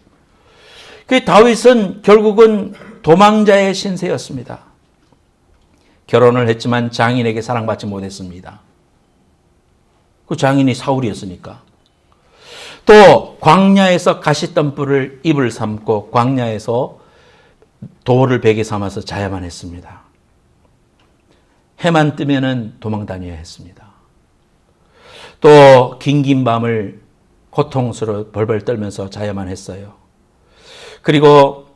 그 다윗은 결국은 도망자의 신세였습니다. 결혼을 했지만 장인에게 사랑받지 못했습니다. 그 장인이 사울이었으니까. 또 광야에서 가시덤불을 입을 삼고 광야에서 돌을 베개 삼아서 자야만 했습니다. 해만 뜨면은 도망 다녀야 했습니다. 또 긴긴 밤을 고통스러워 벌벌 떨면서 자야만 했어요. 그리고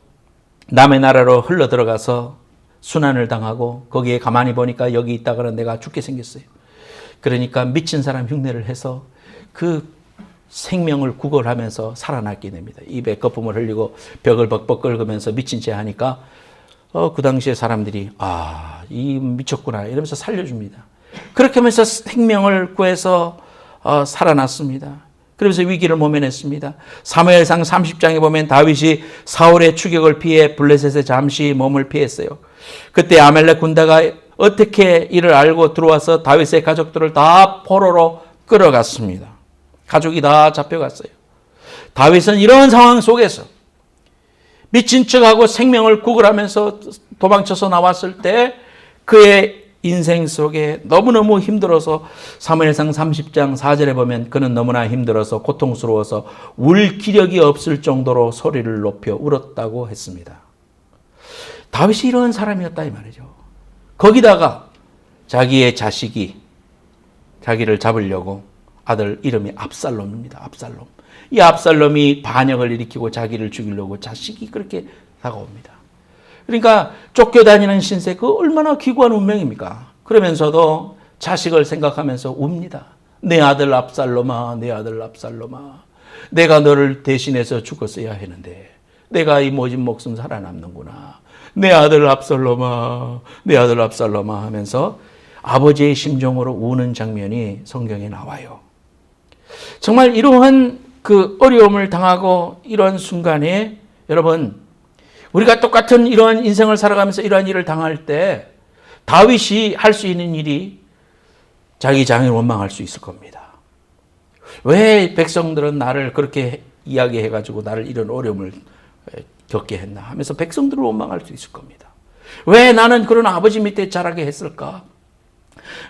남의 나라로 흘러 들어가서 순환을 당하고 거기에 가만히 보니까 여기 있다가는 내가 죽게 생겼어요. 그러니까 미친 사람 흉내를 해서 그 생명을 구걸하면서 살아났게 됩니다. 입에 거품을 흘리고 벽을 벅벅 긁으면서 미친 채 하니까 그 당시에 사람들이 이 미쳤구나 이러면서 살려줍니다. 그렇게 하면서 생명을 구해서 살아났습니다. 그러면서 위기를 모면했습니다. 사무엘상 30장에 보면 다윗이 사울의 추격을 피해 블레셋에 잠시 몸을 피했어요. 그때 아멜렉 군대가 어떻게 이를 알고 들어와서 다윗의 가족들을 다 포로로 끌어갔습니다. 가족이 다 잡혀갔어요. 다윗은 이런 상황 속에서 미친 척하고 생명을 구걸하면서 도망쳐서 나왔을 때 그의 인생 속에 너무너무 힘들어서 사무엘상 30장 4절에 보면 그는 너무나 힘들어서 고통스러워서 울 기력이 없을 정도로 소리를 높여 울었다고 했습니다. 다윗이 이런 사람이었다 이 말이죠. 거기다가 자기의 자식이 자기를 잡으려고 아들 이름이 압살롬입니다. 압살롬. 이 압살롬이 반역을 일으키고 자기를 죽이려고 자식이 그렇게 다가옵니다. 그러니까 쫓겨다니는 신세 그 얼마나 기구한 운명입니까? 그러면서도 자식을 생각하면서 웁니다. 내 아들 압살롬아, 내 아들 압살롬아. 내가 너를 대신해서 죽었어야 했는데 내가 이 모진 목숨 살아남는구나. 내 아들 압살롬아, 내 아들 압살롬아 하면서 아버지의 심정으로 우는 장면이 성경에 나와요. 정말 이러한 그 어려움을 당하고 이런 순간에 여러분 우리가 똑같은 이러한 인생을 살아가면서 이러한 일을 당할 때 다윗이 할 수 있는 일이 자기 장인을 원망할 수 있을 겁니다. 왜 백성들은 나를 그렇게 이야기해가지고 나를 이런 어려움을 겪게 했나 하면서 백성들을 원망할 수 있을 겁니다. 왜 나는 그런 아버지 밑에 자라게 했을까?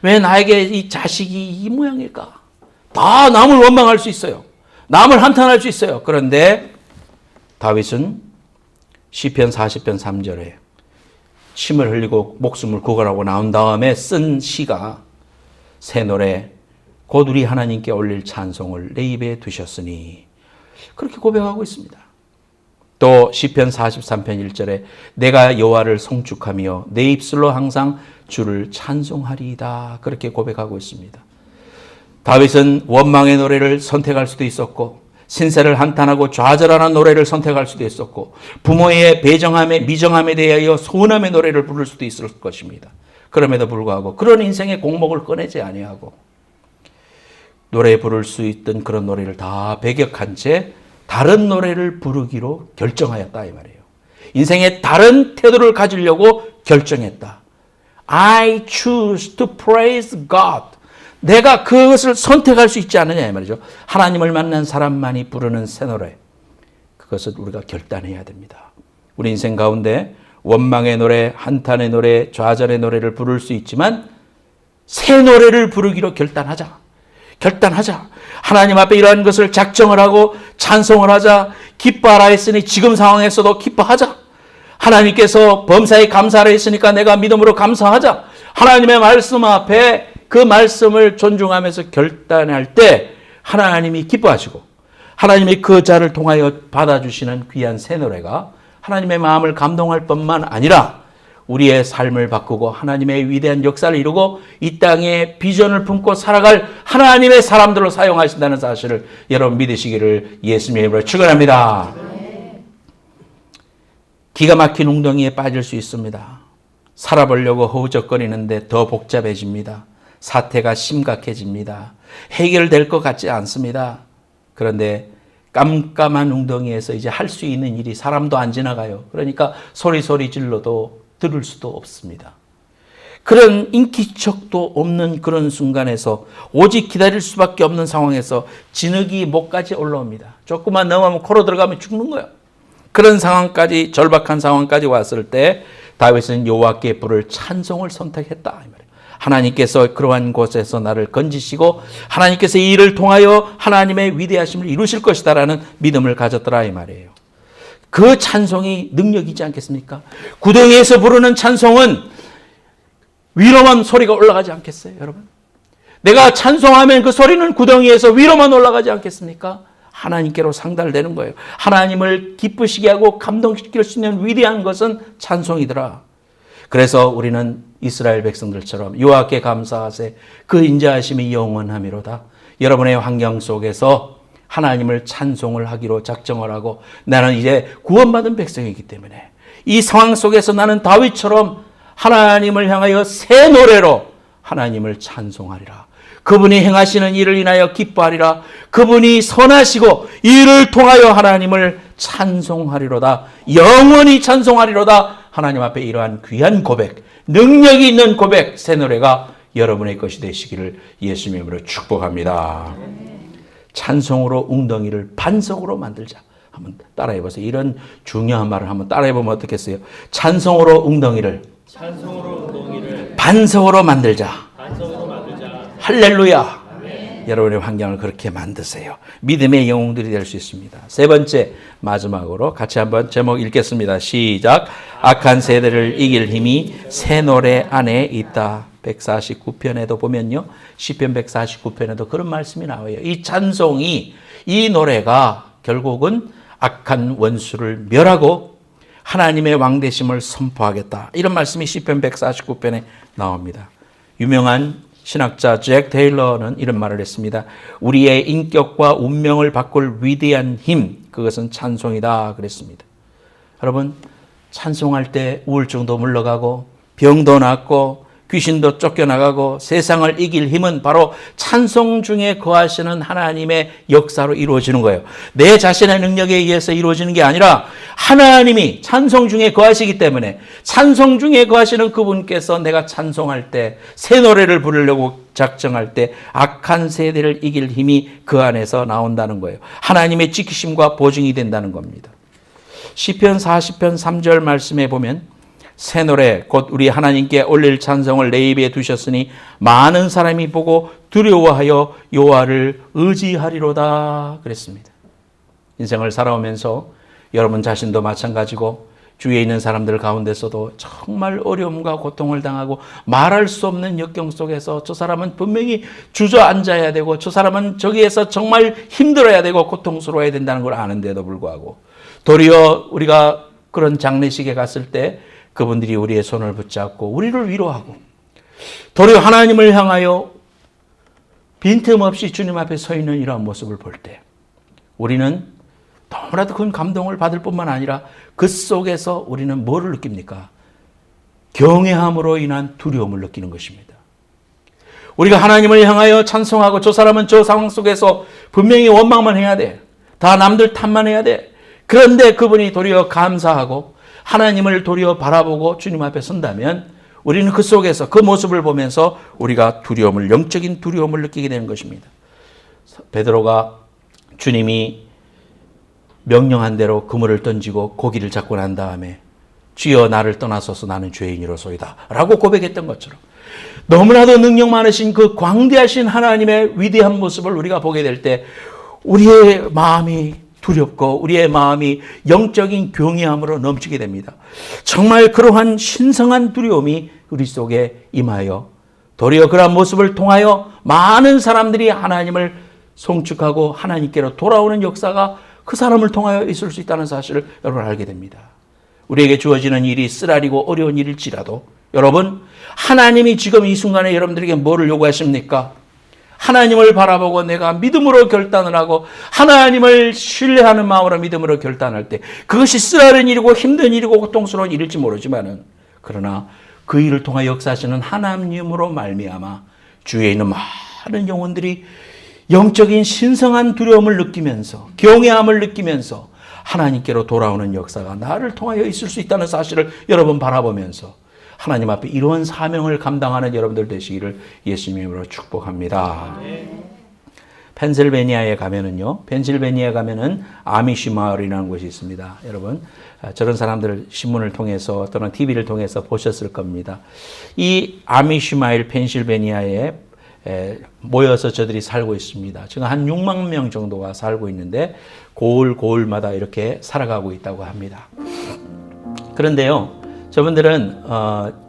왜 나에게 이 자식이 이 모양일까? 다 남을 원망할 수 있어요. 남을 한탄할 수 있어요. 그런데 다윗은 시편 40편 3절에 침을 흘리고 목숨을 구걸하고 나온 다음에 쓴 시가 새 노래 곧 우리 하나님께 올릴 찬송을 내 입에 두셨으니 그렇게 고백하고 있습니다. 또 시편 43편 1절에 내가 여호와를 송축하며 내 입술로 항상 주를 찬송하리이다 그렇게 고백하고 있습니다. 다윗은 원망의 노래를 선택할 수도 있었고 신세를 한탄하고 좌절하는 노래를 선택할 수도 있었고 부모의 배정함에 미정함에 대하여 소원함의 노래를 부를 수도 있을 것입니다. 그럼에도 불구하고 그런 인생의 공목을 꺼내지 아니하고 노래 부를 수 있던 그런 노래를 다 배격한 채 다른 노래를 부르기로 결정하였다 이 말이에요. 인생의 다른 태도를 가지려고 결정했다. I choose to praise God. 내가 그것을 선택할 수 있지 않느냐 이 말이죠. 하나님을 만난 사람만이 부르는 새 노래. 그것을 우리가 결단해야 됩니다. 우리 인생 가운데 원망의 노래, 한탄의 노래, 좌절의 노래를 부를 수 있지만 새 노래를 부르기로 결단하자. 결단하자. 하나님 앞에 이러한 것을 작정을 하고 찬송을 하자. 기뻐하라 했으니 지금 상황에서도 기뻐하자. 하나님께서 범사에 감사하라 했으니까 내가 믿음으로 감사하자. 하나님의 말씀 앞에 그 말씀을 존중하면서 결단할 때 하나님이 기뻐하시고 하나님이 그 자를 통하여 받아주시는 귀한 새 노래가 하나님의 마음을 감동할 뿐만 아니라 우리의 삶을 바꾸고 하나님의 위대한 역사를 이루고 이 땅에 비전을 품고 살아갈 하나님의 사람들로 사용하신다는 사실을 여러분 믿으시기를 예수님의 이름으로 축원합니다. 기가 막힌 웅덩이에 빠질 수 있습니다. 살아보려고 허우적거리는데 더 복잡해집니다. 사태가 심각해집니다. 해결될 것 같지 않습니다. 그런데 깜깜한 웅덩이에서 이제 할 수 있는 일이 사람도 안 지나가요. 그러니까 소리 질러도 들을 수도 없습니다. 그런 인기척도 없는 그런 순간에서 오직 기다릴 수밖에 없는 상황에서 진흙이 목까지 올라옵니다. 조금만 넘어가면 코로 들어가면 죽는 거예요. 그런 상황까지, 절박한 상황까지 왔을 때 다윗은 여호와께 부를 찬송을 선택했다 이 말이에요. 하나님께서 그러한 곳에서 나를 건지시고 하나님께서 이 일을 통하여 하나님의 위대하심을 이루실 것이다라는 믿음을 가졌더라 이 말이에요. 그 찬송이 능력이지 않겠습니까? 구덩이에서 부르는 찬송은 위로만 소리가 올라가지 않겠어요, 여러분? 내가 찬송하면 그 소리는 구덩이에서 위로만 올라가지 않겠습니까? 하나님께로 상달되는 거예요. 하나님을 기쁘시게 하고 감동시킬 수 있는 위대한 것은 찬송이더라. 그래서 우리는 이스라엘 백성들처럼 여호와께 감사하세 그 인자하심이 영원하미로다. 여러분의 환경 속에서 하나님을 찬송을 하기로 작정을 하고 나는 이제 구원받은 백성이기 때문에 이 상황 속에서 나는 다윗처럼 하나님을 향하여 새 노래로 하나님을 찬송하리라. 그분이 행하시는 일을 인하여 기뻐하리라. 그분이 선하시고 이를 통하여 하나님을 찬송하리로다. 영원히 찬송하리로다. 하나님 앞에 이러한 귀한 고백, 능력이 있는 고백, 새 노래가 여러분의 것이 되시기를 예수님의 이름으로 축복합니다. 찬송으로 웅덩이를 반석으로 만들자. 한번 따라해 보세요. 이런 중요한 말을 한번 따라해 보면 어떻겠어요? 찬송으로 웅덩이를 반석으로 만들자. 할렐루야. 여러분의 환경을 그렇게 만드세요. 믿음의 영웅들이 될 수 있습니다. 세 번째, 마지막으로 같이 한번 제목 읽겠습니다. 시작. 악한 세대를 이길 힘이 새 노래 안에 있다. 149편에도 보면요. 시편 149편에도 그런 말씀이 나와요. 이 찬송이, 이 노래가 결국은 악한 원수를 멸하고 하나님의 왕되심을 선포하겠다. 이런 말씀이 시편 149편에 나옵니다. 유명한 신학자 잭 테일러는 이런 말을 했습니다. 우리의 인격과 운명을 바꿀 위대한 힘, 그것은 찬송이다 그랬습니다. 여러분, 찬송할 때 우울증도 물러가고 병도 낫고 귀신도 쫓겨나가고 세상을 이길 힘은 바로 찬송 중에 거하시는 하나님의 역사로 이루어지는 거예요. 내 자신의 능력에 의해서 이루어지는 게 아니라 하나님이 찬송 중에 거하시기 때문에 찬송 중에 거하시는 그분께서 내가 찬송할 때 새 노래를 부르려고 작정할 때 악한 세대를 이길 힘이 그 안에서 나온다는 거예요. 하나님의 지키심과 보증이 된다는 겁니다. 시편 40편 3절 말씀에 보면 새 노래 곧 우리 하나님께 올릴 찬송을 내 입에 두셨으니 많은 사람이 보고 두려워하여 여호와를 의지하리로다 그랬습니다. 인생을 살아오면서 여러분 자신도 마찬가지고 주위에 있는 사람들 가운데서도 정말 어려움과 고통을 당하고 말할 수 없는 역경 속에서 저 사람은 분명히 주저앉아야 되고 저 사람은 저기에서 정말 힘들어야 되고 고통스러워야 된다는 걸 아는데도 불구하고 도리어 우리가 그런 장례식에 갔을 때 그분들이 우리의 손을 붙잡고 우리를 위로하고 도리어 하나님을 향하여 빈틈없이 주님 앞에 서 있는 이러한 모습을 볼 때 우리는 너무나도 큰 감동을 받을 뿐만 아니라 그 속에서 우리는 뭐를 느낍니까? 경외함으로 인한 두려움을 느끼는 것입니다. 우리가 하나님을 향하여 찬송하고 저 사람은 저 상황 속에서 분명히 원망만 해야 돼. 다 남들 탓만 해야 돼. 그런데 그분이 도리어 감사하고 하나님을 도리어 바라보고 주님 앞에 선다면 우리는 그 속에서 그 모습을 보면서 우리가 두려움을, 영적인 두려움을 느끼게 되는 것입니다. 베드로가 주님이 명령한 대로 그물을 던지고 고기를 잡고 난 다음에 주여 나를 떠나소서 나는 죄인이로소이다 라고 고백했던 것처럼 너무나도 능력 많으신 그 광대하신 하나님의 위대한 모습을 우리가 보게 될 때 우리의 마음이 두렵고 우리의 마음이 영적인 경외함으로 넘치게 됩니다. 정말 그러한 신성한 두려움이 우리 속에 임하여 도리어 그러한 모습을 통하여 많은 사람들이 하나님을 송축하고 하나님께로 돌아오는 역사가 그 사람을 통하여 있을 수 있다는 사실을 여러분 알게 됩니다. 우리에게 주어지는 일이 쓰라리고 어려운 일일지라도 여러분 하나님이 지금 이 순간에 여러분들에게 뭐를 요구하십니까? 하나님을 바라보고 내가 믿음으로 결단을 하고 하나님을 신뢰하는 마음으로 믿음으로 결단할 때 그것이 쓰라린 일이고 힘든 일이고 고통스러운 일일지 모르지만은 그러나 그 일을 통하여 역사하시는 하나님으로 말미암아 주위에 있는 많은 영혼들이 영적인 신성한 두려움을 느끼면서 경외함을 느끼면서 하나님께로 돌아오는 역사가 나를 통하여 있을 수 있다는 사실을 여러분 바라보면서 하나님 앞에 이러한 사명을 감당하는 여러분들 되시기를 예수님의 이름으로 축복합니다. 펜실베니아에 가면은 아미시 마을이라는 곳이 있습니다. 여러분, 저런 사람들 신문을 통해서 또는 TV를 통해서 보셨을 겁니다. 이 아미시 마을 펜실베니아에 모여서 저들이 살고 있습니다. 지금 한 6만 명 정도가 살고 있는데 고을마다 이렇게 살아가고 있다고 합니다. 그런데요, 저분들은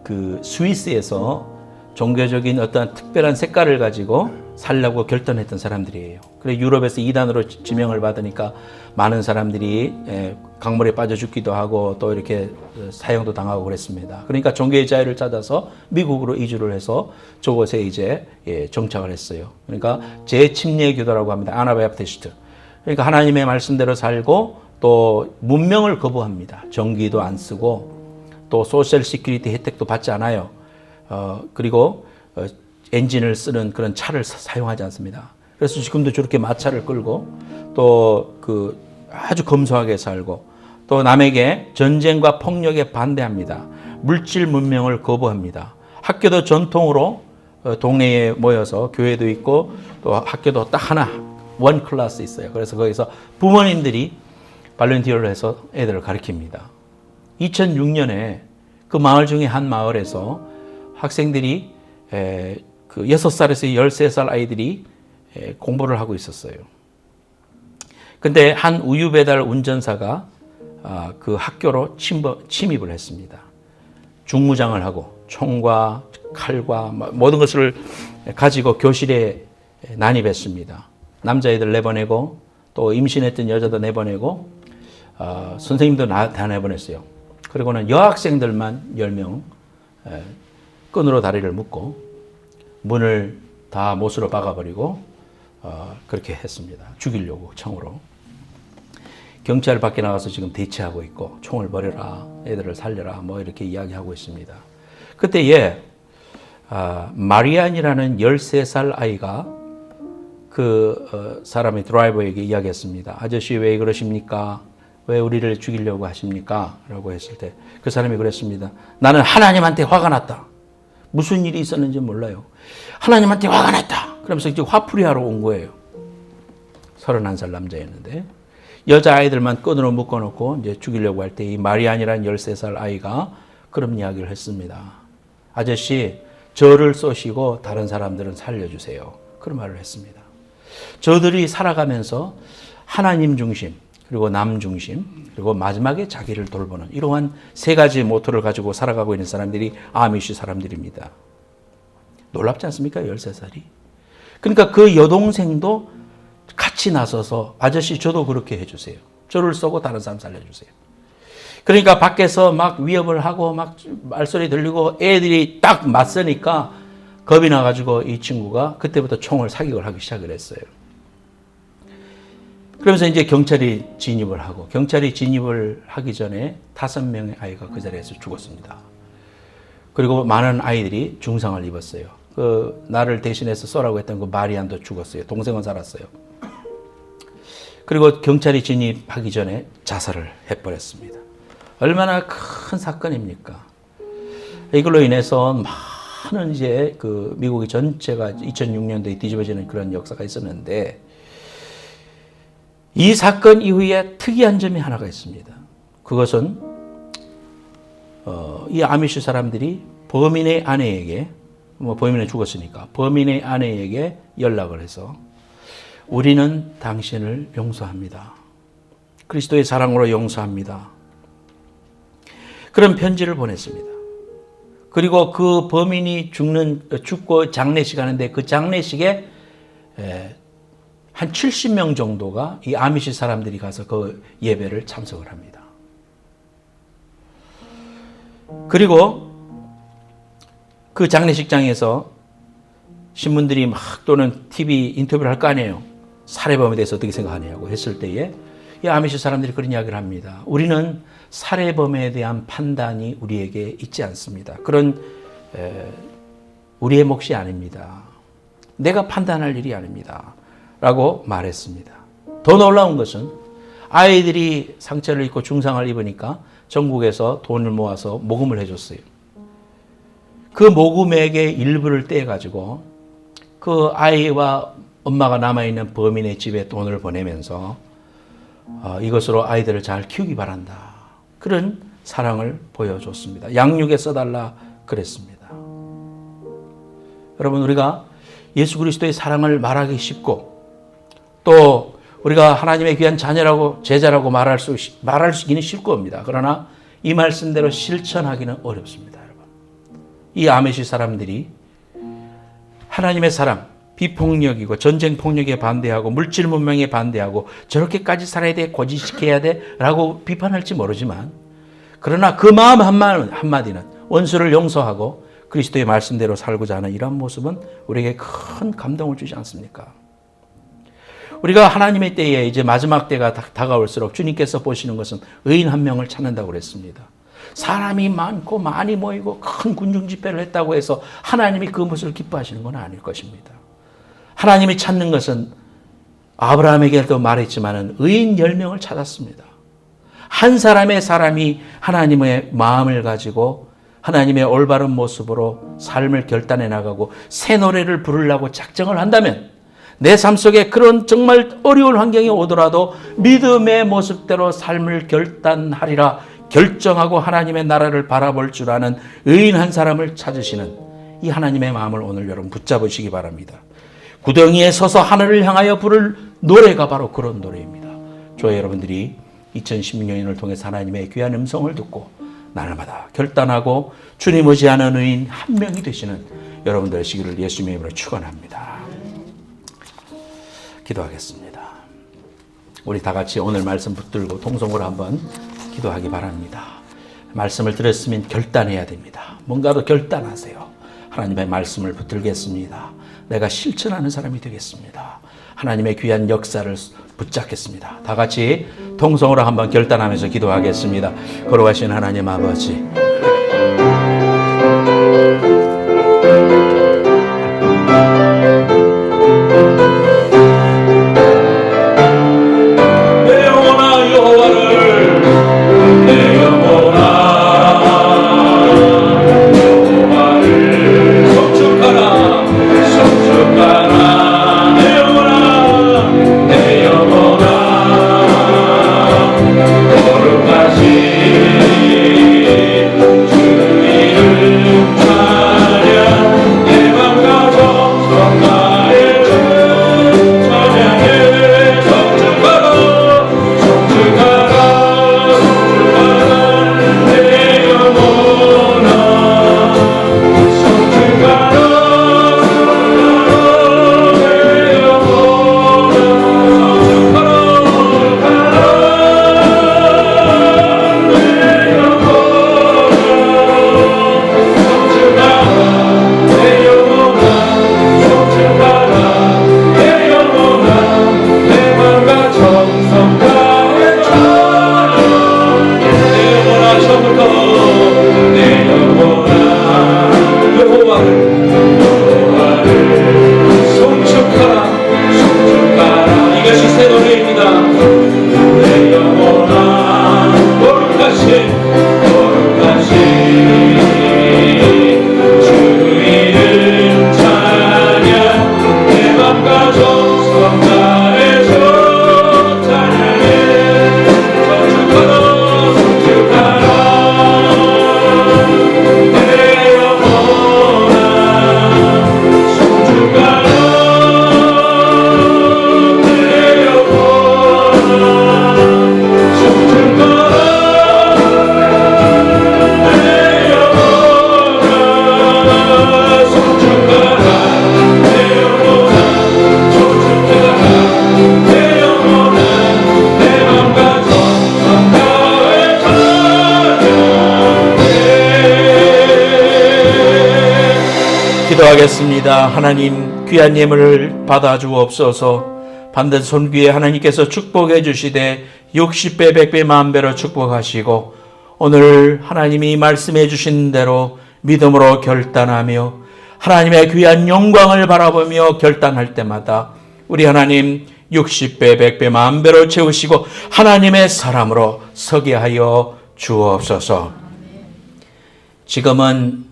그 스위스에서 종교적인 어떤 특별한 색깔을 가지고 살려고 결단했던 사람들이에요. 그래서 유럽에서 이단으로 지명을 받으니까 많은 사람들이 강물에 빠져 죽기도 하고 또 이렇게 사형도 당하고 그랬습니다. 그러니까 종교의 자유를 찾아서 미국으로 이주를 해서 저곳에 이제 정착을 했어요. 그러니까 재침례교도라고 합니다. 아나바프티스트. 그러니까 하나님의 말씀대로 살고 또 문명을 거부합니다. 전기도 안 쓰고 또 소셜 시큐리티 혜택도 받지 않아요. 그리고 엔진을 쓰는 그런 차를 사용하지 않습니다. 그래서 지금도 저렇게 마차를 끌고 또 그 아주 검소하게 살고 또 남에게 전쟁과 폭력에 반대합니다. 물질 문명을 거부합니다. 학교도 전통으로 동네에 모여서 교회도 있고 또 학교도 딱 하나 원 클래스 있어요. 그래서 거기서 부모님들이 발렌티어를 해서 애들을 가르칩니다. 2006년에 그 마을 중에 한 마을에서 학생들이 그 6살에서 13살 아이들이 공부를 하고 있었어요. 근데 한 우유 배달 운전사가 그 학교로 침입을 했습니다. 중무장을 하고 총과 칼과 모든 것을 가지고 교실에 난입했습니다. 남자애들 내보내고 또 임신했던 여자도 내보내고 선생님도 다 내보냈어요. 그리고는 여학생들만 10명 끈으로 다리를 묶고 문을 다 못으로 박아버리고 그렇게 했습니다. 죽이려고 총으로. 경찰 밖에 나가서 지금 대치하고 있고 총을 버려라, 애들을 살려라 뭐 이렇게 이야기하고 있습니다. 그때 마리안이라는 13살 아이가 그 사람의 드라이버에게 이야기했습니다. 아저씨 왜 그러십니까? 왜 우리를 죽이려고 하십니까? 라고 했을 때 그 사람이 그랬습니다. 나는 하나님한테 화가 났다. 무슨 일이 있었는지 몰라요. 하나님한테 화가 났다. 그러면서 이제 화풀이하러 온 거예요. 31살 남자였는데 여자아이들만 끈으로 묶어놓고 이제 죽이려고 할 때 이 마리안이라는 13살 아이가 그런 이야기를 했습니다. 아저씨 저를 쏘시고 다른 사람들은 살려주세요. 그런 말을 했습니다. 저들이 살아가면서 하나님 중심 그리고 남 중심 그리고 마지막에 자기를 돌보는 이러한 세 가지 모토를 가지고 살아가고 있는 사람들이 아미시 사람들입니다. 놀랍지 않습니까? 13살이. 그러니까 그 여동생도 같이 나서서 아저씨 저도 그렇게 해주세요. 저를 쏘고 다른 사람 살려주세요. 그러니까 밖에서 막 위협을 하고 막 말소리 들리고 애들이 딱 맞서니까 겁이 나가지고 이 친구가 그때부터 총을 사격을 하기 시작을 했어요. 그러면서 이제 경찰이 진입을 하고 경찰이 진입을 하기 전에 5명의 아이가 그 자리에서 죽었습니다. 그리고 많은 아이들이 중상을 입었어요. 그 나를 대신해서 쏘라고 했던 그 마리안도 죽었어요. 동생은 살았어요. 그리고 경찰이 진입하기 전에 자살을 해버렸습니다. 얼마나 큰 사건입니까? 이걸로 인해서 많은 이제 그 미국의 전체가 2006년도에 뒤집어지는 그런 역사가 있었는데 이 사건 이후에 특이한 점이 하나가 있습니다. 그것은 이 아미시 사람들이 범인의 아내에게 범인은 죽었으니까 범인의 아내에게 연락을 해서 우리는 당신을 용서합니다. 그리스도의 사랑으로 용서합니다. 그런 편지를 보냈습니다. 그리고 그 범인이 죽고 장례식 하는데 그 장례식에 한 70명 정도가 이 아미시 사람들이 가서 그 예배를 참석을 합니다. 그리고 그 장례식장에서 신문들이 막 또는 TV 인터뷰를 할 거 아니에요. 살해범에 대해서 어떻게 생각하냐고 했을 때에 이 아미시 사람들이 그런 이야기를 합니다. 우리는 살해범에 대한 판단이 우리에게 있지 않습니다. 그런 우리의 몫이 아닙니다. 내가 판단할 일이 아닙니다. 라고 말했습니다. 더 놀라운 것은 아이들이 상처를 입고 중상을 입으니까 전국에서 돈을 모아서 모금을 해줬어요. 그 모금액의 일부를 떼가지고 그 아이와 엄마가 남아있는 범인의 집에 돈을 보내면서 이것으로 아이들을 잘 키우기 바란다. 그런 사랑을 보여줬습니다. 양육에 써달라 그랬습니다. 여러분, 우리가 예수 그리스도의 사랑을 말하기 쉽고 또 우리가 하나님의 귀한 자녀라고 제자라고 말하기는 쉽고 합니다. 그러나 이 말씀대로 실천하기는 어렵습니다. 여러분, 이 아메시 사람들이 하나님의 사랑, 비폭력이고 전쟁 폭력에 반대하고 물질 문명에 반대하고 저렇게까지 살아야 돼, 고지시켜야 돼 라고 비판할지 모르지만, 그러나 그 마음 한마디는 원수를 용서하고 그리스도의 말씀대로 살고자 하는 이런 모습은 우리에게 큰 감동을 주지 않습니까? 우리가 하나님의 때에 이제 마지막 때가 다가올수록 주님께서 보시는 것은 의인 한 명을 찾는다고 그랬습니다. 사람이 많고 많이 모이고 큰 군중 집회를 했다고 해서 하나님이 그 모습을 기뻐하시는 건 아닐 것입니다. 하나님이 찾는 것은 아브라함에게도 말했지만 의인 10명을 찾았습니다. 한 사람이 하나님의 마음을 가지고 하나님의 올바른 모습으로 삶을 결단해 나가고 새 노래를 부르려고 작정을 한다면 내 삶 속에 그런 정말 어려운 환경이 오더라도 믿음의 모습대로 삶을 결단하리라 결정하고 하나님의 나라를 바라볼 줄 아는 의인 한 사람을 찾으시는 이 하나님의 마음을 오늘 여러분 붙잡으시기 바랍니다. 구덩이에 서서 하늘을 향하여 부를 노래가 바로 그런 노래입니다. 저와 여러분들이 2016년을 통해서 하나님의 귀한 음성을 듣고 날마다 결단하고 주님 의지하는 의인 한 명이 되시는 여러분들 되시기를 예수님의 이름으로 축원합니다. 기도하겠습니다. 우리 다 같이 오늘 말씀 붙들고 통성으로 한번 기도하기 바랍니다. 말씀을 들었으면 결단해야 됩니다. 뭔가도 결단하세요. 하나님의 말씀을 붙들겠습니다. 내가 실천하는 사람이 되겠습니다. 하나님의 귀한 역사를 붙잡겠습니다. 다 같이 통성으로 한번 결단하면서 기도하겠습니다. 거룩하신 하나님 아버지, 기도하겠습니다. 하나님, 귀한 예물을 받아주옵소서. 받는 손귀에 하나님께서 축복해 주시되 60배, 100배, 만배로 축복하시고 오늘 하나님이 말씀해 주신 대로 믿음으로 결단하며 하나님의 귀한 영광을 바라보며 결단할 때마다 우리 하나님 60배, 100배, 만배로 채우시고 하나님의 사람으로 서게 하여 주옵소서. 지금은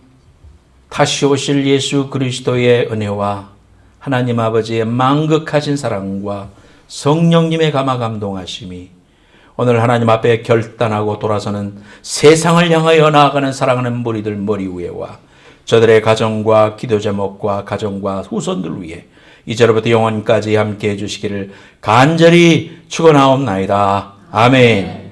다시 오실 예수 그리스도의 은혜와 하나님 아버지의 만극하신 사랑과 성령님의 감화 감동하심이 오늘 하나님 앞에 결단하고 돌아서는 세상을 향하여 나아가는 사랑하는 무리들 머리 위에와 저들의 가정과 기도 제목과 가정과 후손들 위에 이제로부터 영원까지 함께해 주시기를 간절히 축원하옵나이다. 아멘.